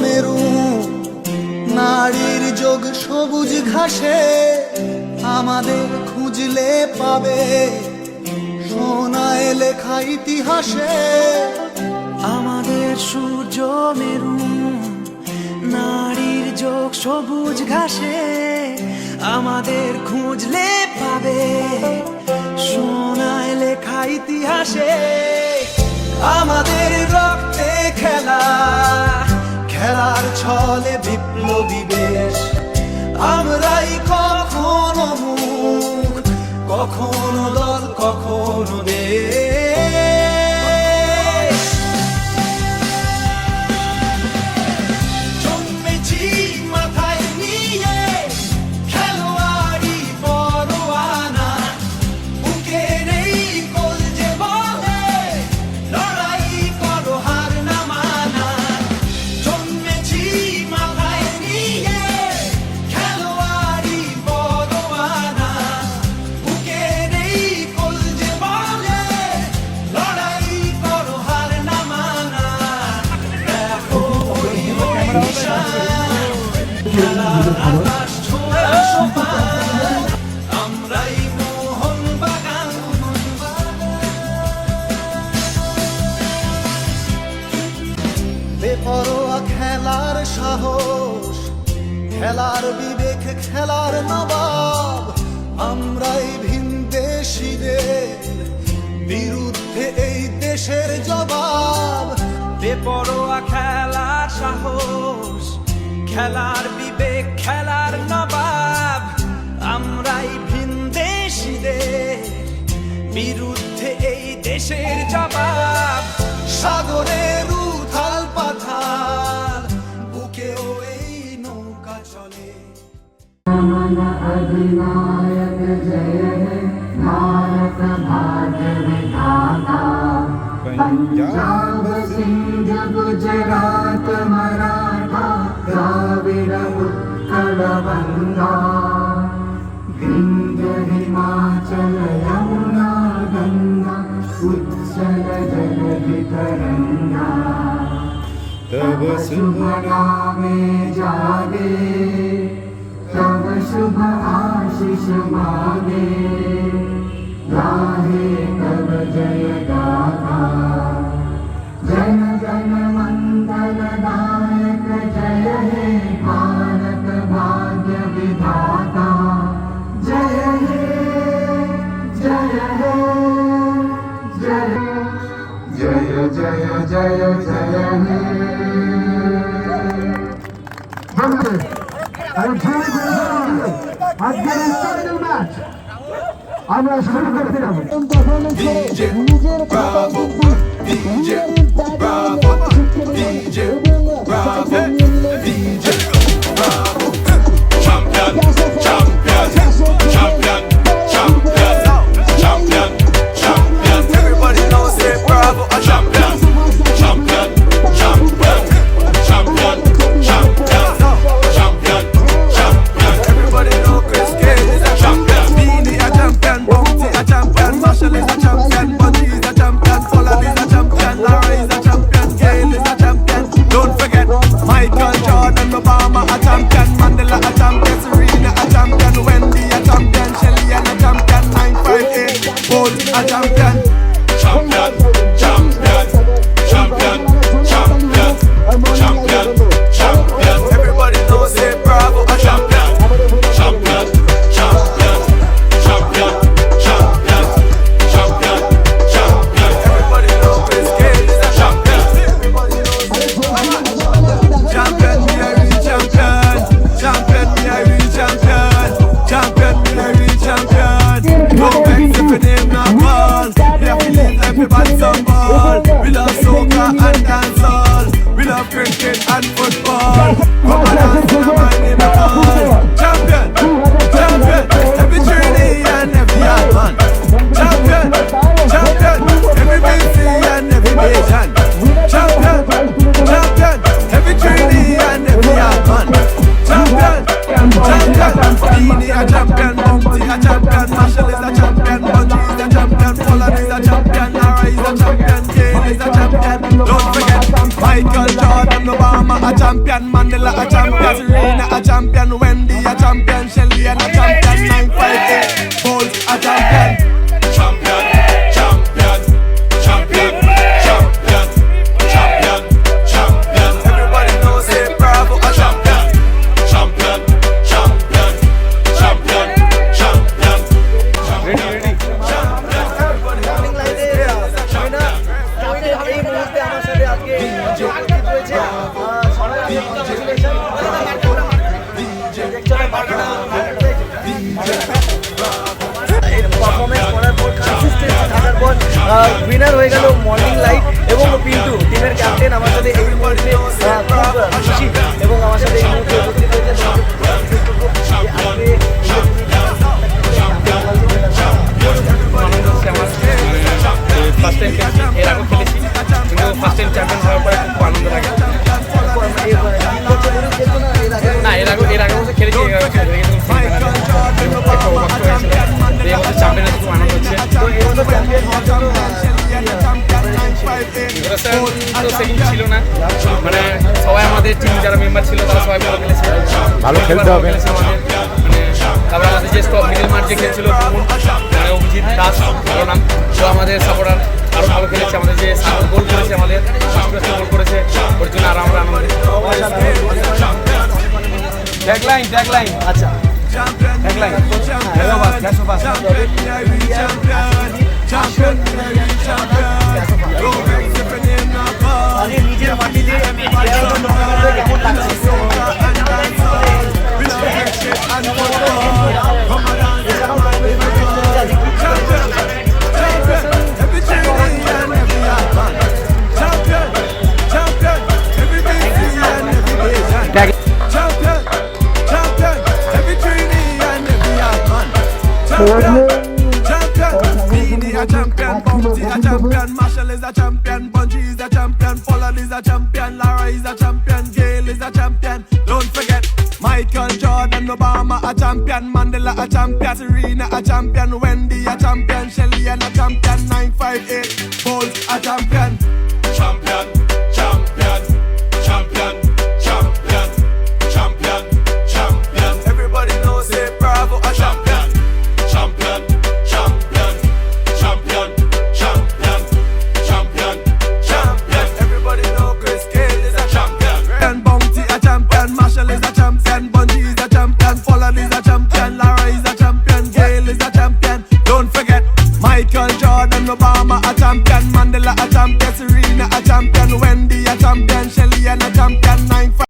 মেরু, নারীর যোগ সবুজ ঘাসে আমাদের খুঁজলে পাবে সোনায় লেখা ইতিহাসে। আমাদের সূর্য মেরু, নারীর যোগ সবুজ ঘাসে আমাদের খুঁজলে পাবে সোনায় লেখা ইতিহাসে। আমাদের রক্তে খেলা, খেলার ছলে বিপ্লবী বেশ, আমরাই কখনো মুখ, কখনো দল, কখনো দেশ। জন্মেছি মাথায় নিয়ে খেলোয়াড়ি পরোয়ানা, বুকে নেই কলজে বলে লড়াই করো হার না মানা। জন্মেছি মাথায় নিয়ে খেলোয়াড়ি পরোয়ানা, বুকে নেই কলজে বলে লড়াই করো হার না মানা। দেখো ওই নিশান, খেলার আকাশ ছোঁয়া সমান, আমরাই মোহন বাগান। বেপরোয়া খেলার সাহস, খেলার বিবেক, খেলার নবাব, আমরাই ভিনদেশীদের বিরুদ্ধে এই দেশের জবাব। বেপরোয়া খেলার সাহস, খেলার বিবেক, খেলার নবাব, আমরাই ভিনদেশীদের বিরুদ্ধে এই দেশের জবাব। সাগরের উথাল পাথাল বুকেও এই নৌকা চলে। अधिनायक जय हे भारत भाग्य विधाता। पंजाब सिंध गुजरात मराठा द्राविड़ उत्कल बंगा, विंध्य हिमाचल यमुना गंगा उच्चल जलधि तरंगा। तब शुभ नामे जागे, तब शुभ आशीष मांगे, गाहे तब जय गाथा। जन गण मंगल दायक जय हे भारत भाग्य विधाता। जय हे जय हे जय जय जय जय जय हे। আজকের স্টার্টিং ম্যাচ আমরা শুরু করতে যাব। DJ Bravo, DJ Bravo, DJ Bravo, DJ Bravo. Champion, champion, champion, champion, champion, champion. Everybody knows say Bravo a champion, champion, champion, champion, champion, champion, champion. Everybody know Chris Cage is a champion. Beanie a champion, Bounty a champion, Marshall is a champion, Bunty is a champion, Pollard is a champion, Larry is a champion, Gail is a champion. Don't forget Michael Jordan, Obama a champion, Mandela a champion, Serena a champion, Wendy a champion, Shelly a champion, 958 Bolt a champion. Champion, champion, champion, champion, champion, champion. Everybody knows say Bravo a champion, champion, champion, champion, champion, champion, champion. Everybody knows Chris Cage is a champion. Everybody knows champion, me a real champion. Champion, me a real champion. Champion, me a real champion. No vex if your name not called. We have to leave everybody some ball. We love soca and dancehall. We love cricket and football. Come on dance to my name at all. Champion, champion, every journey and every hard man. Champion, champion, every BC and every Asian. Champion, champion, every journey and every hard man. Champion, champion, Beanie a champion, Bounty a champion, Marshall is a champion, Bunty is a champion, Pollard is a champion, Larry is a champion, Gail is a champion. Don't forget Michael Jordan, Obama a champion, Mandela a champion, Serena a champion, Wendy a champion, Shelly a champion, 958 Bolt a champion. Champion, champion, champion, champion, champion, champion. Everybody knows say Bravo a champion. Champion, champion, champion, champion. Ready. Winner হয়ে গেল morning light এবং পিন্টু টিমের captain আমার সাথে এই মুহূর্তে খুব খুশি এবং আমার সাথে এই মুহূর্তে উপস্থিত হয়েছে ফার্স্ট টাইম খেলছি, এর আগেও খেলেছি, কিন্তু ফার্স্ট টাইম চ্যাম্পিয়ন হওয়ার পরে খুব আনন্দ লাগে। না, এর আগে বলতে খেলেছি, চ্যাম্পিয়ন হচ্ছে খুব আনন্দ হচ্ছে। তো সেকেন্ড ছিল না, মানে সবাই আমাদের টিম যারা মেম্বার ছিল তারা সবাই ভালো খেলেছে, ভালো খেলতে হবে। আমাদের মানে তারপরে আমাদের যে স্টপ মিডল মাঠ যে খেলছিল মানে অভিজিৎ দাস ভালো নাম, তো আমাদের সাপোর্টার আরও ভালো খেলেছে, আমাদের যে সাপোর্ট গোল করেছে আমাদের গোল করেছে, ওর জন্য আর আমরা আনন্দিত। ট্যাগলাইন আচ্ছা ট্যাগলাইন আগে নিজের মাটিতে কেমন লাগছে a champion, Bounty a champion, Marshall is a champion, Bungie is a champion, Pollard is a champion, Lara is a champion, Gail is a champion. Don't forget Michael Jordan, Obama a champion, Mandela a champion, Serena a champion, Wendy a champion, Shelly a champion, 958 Bolt a champion. Champion, champion, champion, champion, champion, champion. Everybody knows say Bravo a champion. Champion, champion, champion, champion, champion, champion. Everybody know Chris Gayle is a champion. And Bounty a champion, Marshall is a champion, Bungie is a champion, Pollard is a champion, Lara is a champion, Gail is a champion. Don't forget Michael Jordan, Obama a champion, Mandela a champion, Serena a champion, Wendy a champion, Shelly a champion.